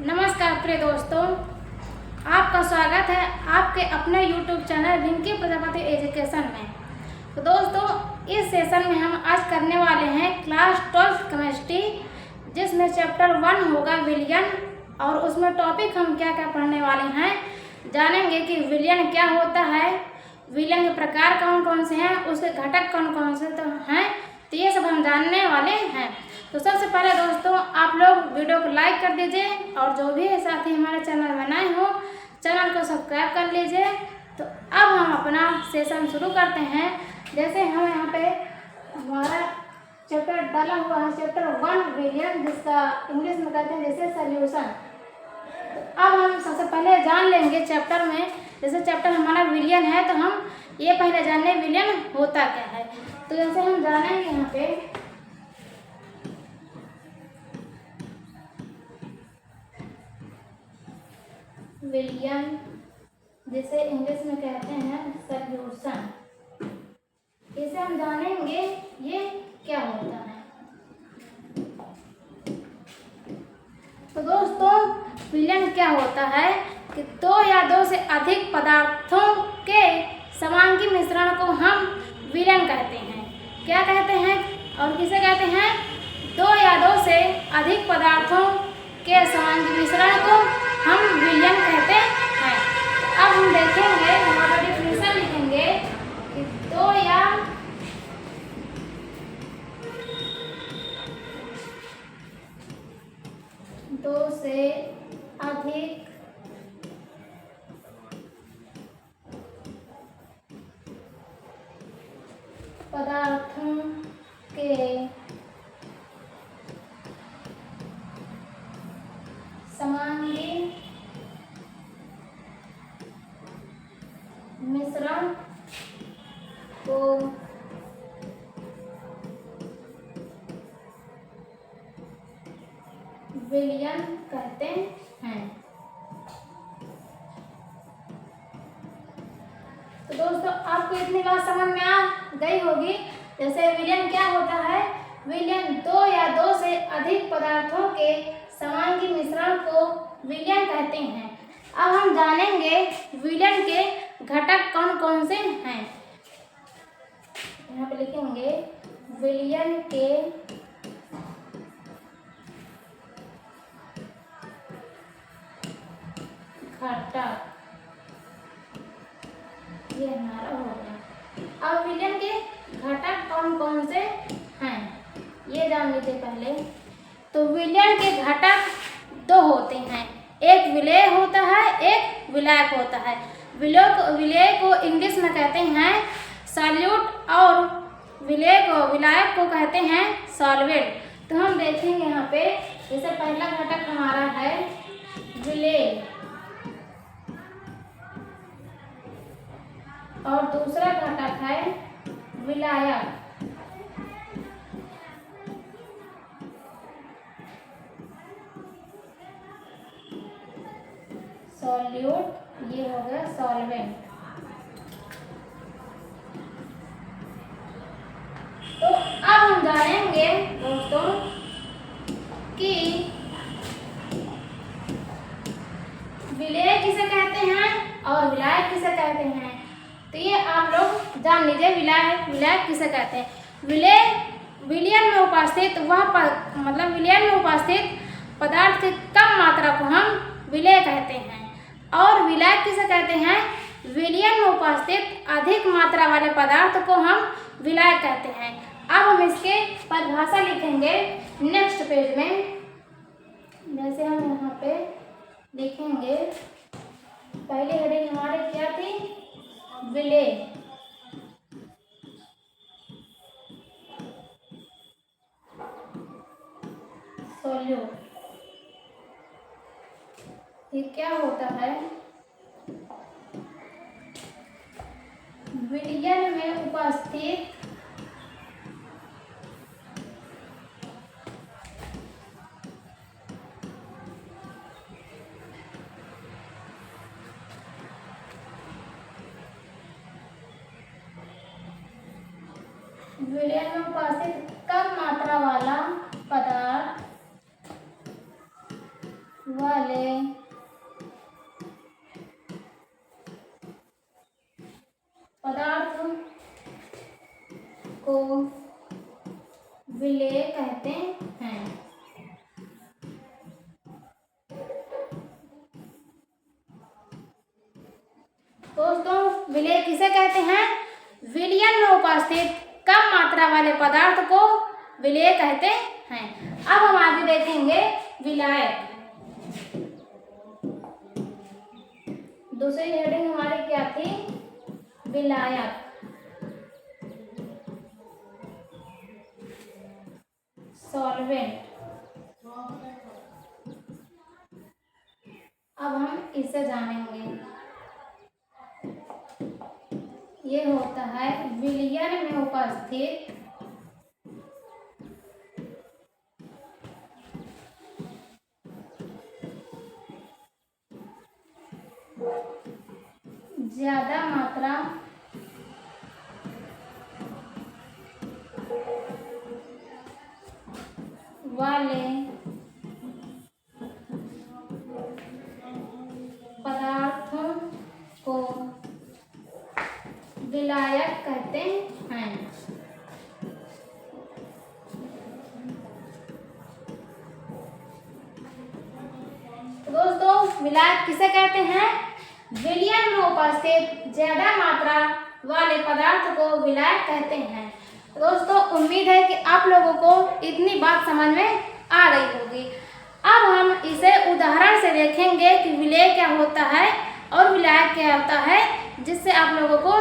नमस्कार प्रिय दोस्तों, आपका स्वागत है आपके अपने YouTube channel Rinki Prajapati education में। तो दोस्तों, इस सेशन में हम आज करने वाले हैं क्लास 12 केमिस्ट्री, जिसमें चैप्टर 1 होगा विलयन। और उसमें टॉपिक हम क्या क्या पढ़ने वाले हैं, जानेंगे कि विलयन क्या होता है, विलयन के प्रकार कौन कौन से हैं, उसके घटक कौन कौन से तो हैं, तो ये सब हम जानने वाले हैं। तो सबसे पहले दोस्तों, आप लोग वीडियो को लाइक कर दीजिए और जो भी साथी हमारे चैनल में नए हो चैनल को सब्सक्राइब कर लीजिए। तो अब हम अपना सेशन शुरू करते हैं। जैसे हम यहाँ पे हमारा चैप्टर डाला हुआ है, चैप्टर 1 विलयन, जिसका इंग्लिश में कहते हैं जैसे सोल्यूशन। तो अब हम सबसे पहले जान लेंगे चैप्टर में, जैसे चैप्टर हमारा विलयन है तो हम ये पहले जाने विलयन होता क्या है। तो जैसे हम जानेंगे यहाँ पे विलयन, जिसे इंग्लिश में कहते हैं सॉल्यूशन, इसे हम जानेंगे ये क्या होता है। तो दोस्तों, विलयन क्या होता है कि दो या दो से अधिक पदार्थों के समांगी मिश्रण को हम विलयन कहते हैं। क्या कहते हैं और किसे कहते हैं? दो या दो से अधिक पदार्थों के समांगी मिश्रण को हम विलयन कहते हैं। अब हम देखेंगे, हमारा डिफिनेशन लिखेंगे कि दो से अधिक पदार्थों के समांगी मिश्रण को विलयन कहते हैं। तो दोस्तों, आपको इतनी बात समझ में आ गई होगी। जैसे विलयन क्या होता है, विलयन दो या दो से अधिक पदार्थों के समांगी मिश्रण को विलयन कहते हैं। अब हम जानेंगे विलयन के घटक कौन कौन से हैं। यहाँ पे लिखेंगे विलयन के घटक, ये हमारा हो गया। अब विलयन के घटक कौन कौन से हैं ये जान लीजिए पहले। तो विलयन के घटक दो होते हैं, एक विलेय होता है, एक विलायक होता है। विलेय को इंग्लिश में कहते हैं सॉल्यूट और विलायक को कहते हैं सॉल्वेंट। तो हम देखेंगे यहाँ पे, जैसे पहला घटक हमारा है विलेय और दूसरा घटक है विलायक। सॉल्यूट, ये हो गया सॉल्वेंट। तो अब हम जानेंगे दोस्तों कि विलेय किसे कहते हैं और विलायक किसे कहते हैं। तो ये आप लोग जान लीजिए, विलायक किसे कहते हैं। विलयन में उपस्थित विलयन में उपस्थित पदार्थ की कम मात्रा को हम विलेय कहते हैं। और विलायक किसे कहते हैं? विलयन में उपस्थित अधिक मात्रा वाले पदार्थ को हम विलायक कहते हैं। अब हम इसके परिभाषा लिखेंगे नेक्स्ट पेज में। जैसे हम यहाँ पे लिखेंगे, पहले हेडिंग हमारे क्या थी, विलेय। सॉल्यूट, ये क्या होता है? विलयन में उपस्थित कम मात्रा वाला पदार्थ वाले पदार्थ को विलेय कहते हैं। दोस्तों, विलेय किसे कहते हैं? विलयन में उपस्थित कम मात्रा वाले पदार्थ को विलेय कहते हैं। अब हम आगे देखेंगे विलायक। दूसरी हेडिंग हमारी क्या थी? विलायक। सॉल्वेंट। अब हम इसे जानेंगे। ये होता है विलयन में उपस्थित ज्यादा मात्रा वाले पदार्थों को विलायक कहते हैं। तो दोस्तों, विलायक किसे कहते हैं? विलयन में उपस्थित ज्यादा मात्रा वाले पदार्थ को विलायक कहते हैं। दोस्तों, उम्मीद है कि आप लोगों को इतनी बात समझ में आ रही होगी। अब हम इसे उदाहरण से देखेंगे कि विलेय क्या होता है और विलायक क्या होता है, जिससे आप लोगों को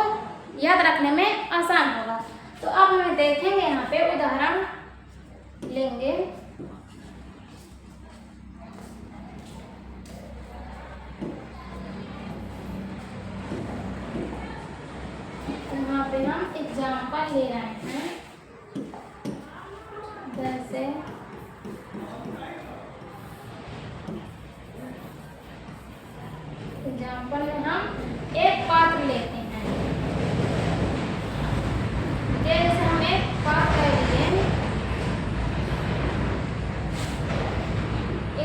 याद रखने में आसान होगा। तो अब हम देखेंगे, यहाँ पे उदाहरण लेंगे। यहाँ पे हम एग्जाम्पल ले रहे हैं, जैसे एग्जाम्पल में हम एक पात्र लेते हैं। जैसे हम एक पात्र लिए,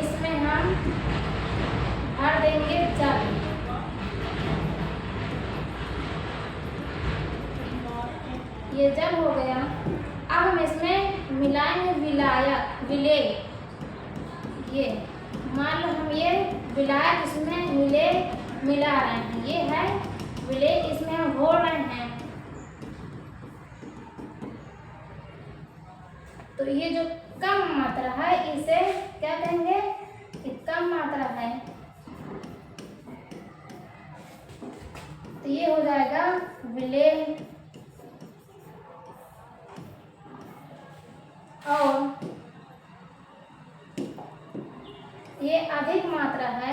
इसमें हम भर देंगे जल। ये जल हो गया। अब हम इसमें मिलाएंगे विलेय। ये मान लो हम ये विलायक इसमें मिला रहे हैं, ये है विलेय, इसमें हम घोल रहे हैं। तो ये जो कम मात्रा है, इसे क्या कहेंगे? ये कम मात्रा है। तो ये हो जाएगा विलेय। और ये अधिक मात्रा है,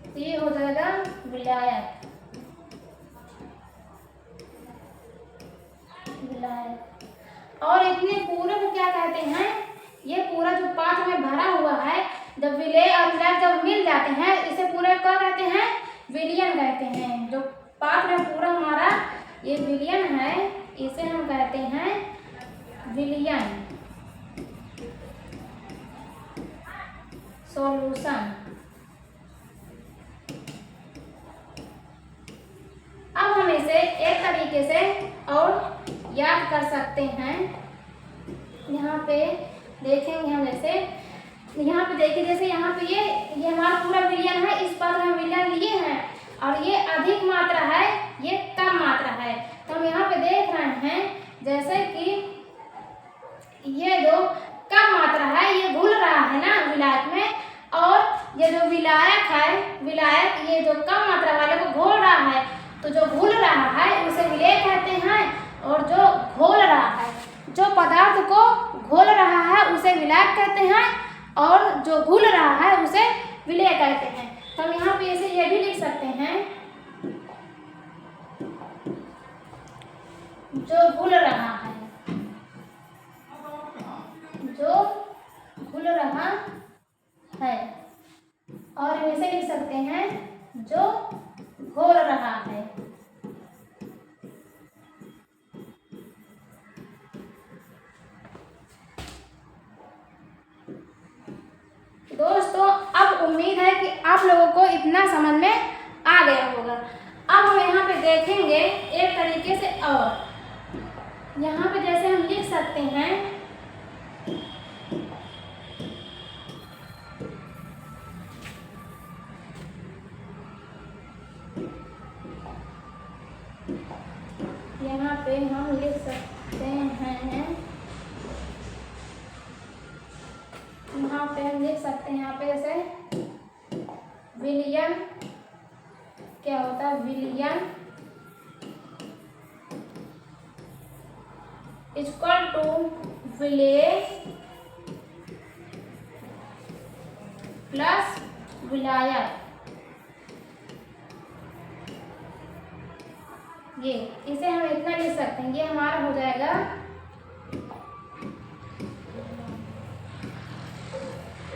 तो ये हो जाएगा विलायक। और इतने पूरे को क्या कहते हैं? ये पूरा जो पात्र में भरा हुआ है, जब विलेय और विलायक जब मिल जाते हैं, इसे पूरे क्या कहते हैं? विलयन कहते हैं। जो पात्र में पूरा हमारा ये विलयन है, इसे हम कहते हैं विलयन सॉल्यूशन। अब हम इसे एक तरीके से और याद कर सकते हैं। यहाँ पे देखेंगे हम, जैसे यहाँ पे देखिए, जैसे यहाँ पे ये हमारा पूरा विलयन है, इस पात्र में विलयन लिए हैं, और ये अधिक मात्रा है, ये कम मात्रा है। तो हम यहाँ पे देख रहे हैं जैसे कि ये जो कम मात्रा है, ये घुल रहा है ना विलायक में, और ये जो विलायक है, विलायक ये जो कम मात्रा वाले को घोल रहा है। तो जो घुल रहा है उसे विलेय कहते हैं, और जो घोल रहा है, जो पदार्थ को घोल रहा है उसे विलायक कहते हैं, और जो घुल रहा है उसे विलेय कहते हैं। तो हम यहाँ पे इसे ये भी लिख सकते हैं, जो घुल रहा है, जो घुल रहा है, और हम इसे लिख सकते हैं जो घोल रहा है। दोस्तों अब उम्मीद है कि आप लोगों को इतना समझ में आ गया होगा। अब हम यहाँ पे देखेंगे एक तरीके से, और यहाँ पे जैसे हम लिख सकते हैं यहाँ पे हम लिख सकते हैं, यहाँ पे हम लिख सकते हैं, यहाँ पे जैसे विलियन क्या होता है, विलियन इक्वल टू विलेज प्लस विलायत। ये इसे हम इतना लिख सकते हैं, ये हमारा हो जाएगा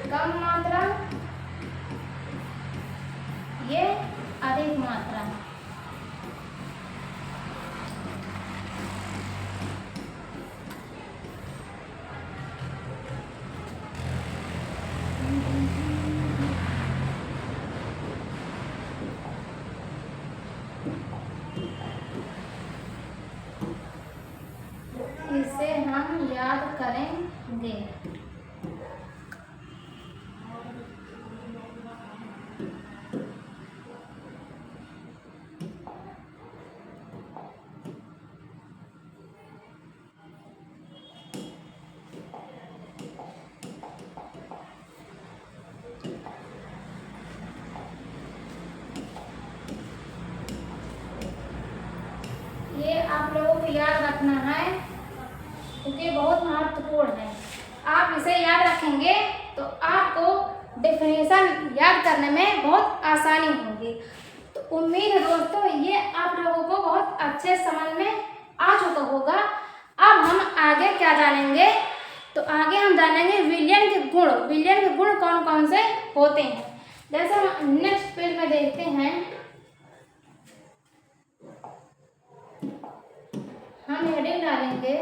कम मात्रा, ये अधिक मात्रा। इसे हम याद करेंगे। ये आप लोगों को याद रखना है क्योंकि बहुत महत्वपूर्ण है। आप इसे याद रखेंगे तो आपको डेफिनेशन याद करने में बहुत आसानी होगी। तो उम्मीद है दोस्तों ये आप लोगों को बहुत अच्छे समझ में आ चुका होगा। अब हम आगे क्या जानेंगे, तो आगे हम जानेंगे विलियन के गुण। विलियन के गुण कौन कौन से होते हैं, जैसे हम नेक्स्ट पेज में देखते हैं। हम हेडिंग डालेंगे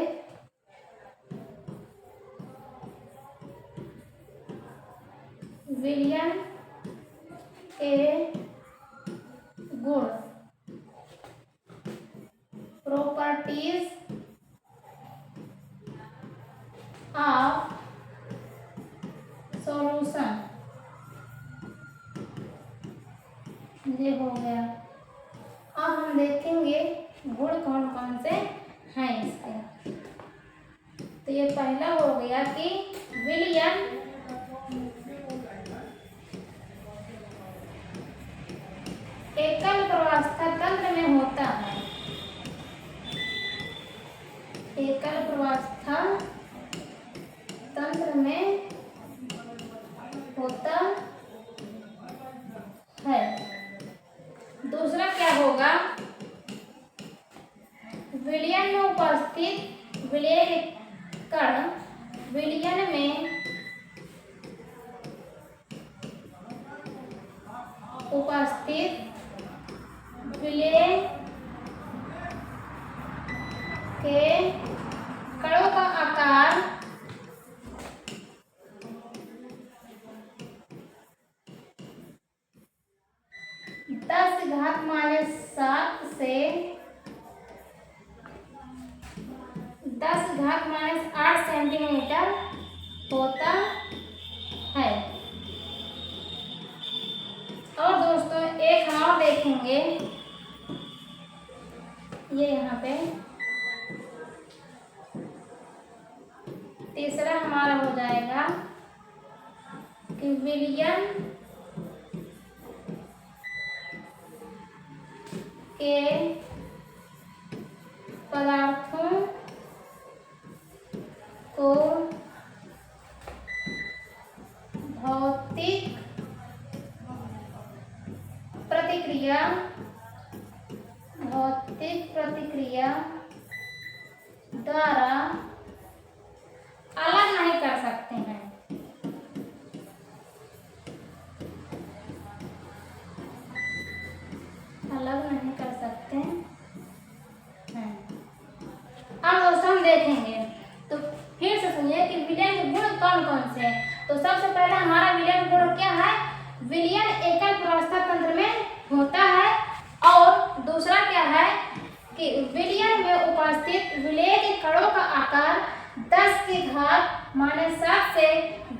विलियन के गुण, प्रॉपर्टीज ऑफ सॉल्यूशन। ये हो गया। अब हम देखेंगे गुण कौन कौन से हैं इसके। तो ये पहला हो गया कि विलियन एकल प्रवास्था तंत्र में होता है। एकल प्रवास्था तंत्र में होता है। दूसरा क्या होगा, विलियन में उपस्थित विलेय कण विलियन में उपस्थित विलेय के कणों का आकार -10⁻⁷ से 10⁻⁸ सेंटीमीटर होता है। और दोस्तों एक हम और देखेंगे, ये यहाँ पे तीसरा हमारा हो जाएगा कि विलियन के पदार्थों को भौतिक प्रतिक्रिया द्वारा अलग नहीं कर सकते हैं। अलग नहीं कर सकते हैं। अब दोस्तों हम देखेंगे, तो फिर से सुनिए कि विलियन के गुण कौन कौन से हैं। तो तो सबसे पहले हमारा विलयन गुण क्या है? विलयन एकल प्रावस्था तंत्र में होता है। और दूसरा क्या है कि विलयन में उपस्थित विलेय के कणों का आकार 10 की घात -7 से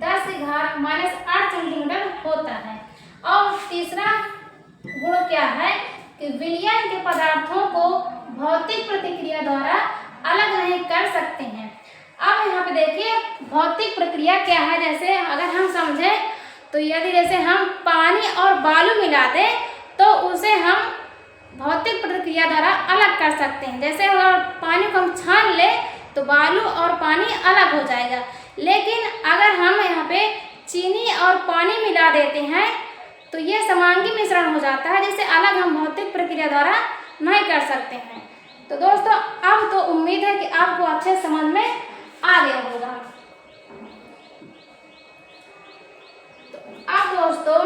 10 की घात -8 सेंटीमीटर होता है। और तीसरा गुण क्या है कि विलयन के पदार्थों को भौतिक प्रतिक्रिया द्वारा अलग नहीं कर सकते हैं। अब यहाँ पे देखिए भौतिक प्रक्रिया क्या है। जैसे अगर हम समझें तो यदि जैसे हम पानी और बालू मिला दें तो उसे हम भौतिक प्रक्रिया द्वारा अलग कर सकते हैं। जैसे अगर पानी को हम छान ले तो बालू और पानी अलग हो जाएगा। लेकिन अगर हम यहाँ पे चीनी और पानी मिला देते हैं तो ये समांगी मिश्रण हो जाता है, जिसे अलग हम भौतिक प्रक्रिया द्वारा नहीं कर सकते हैं। तो दोस्तों अब तो उम्मीद है कि आपको अच्छे समझ में आ गया होगा। तो अब दोस्तों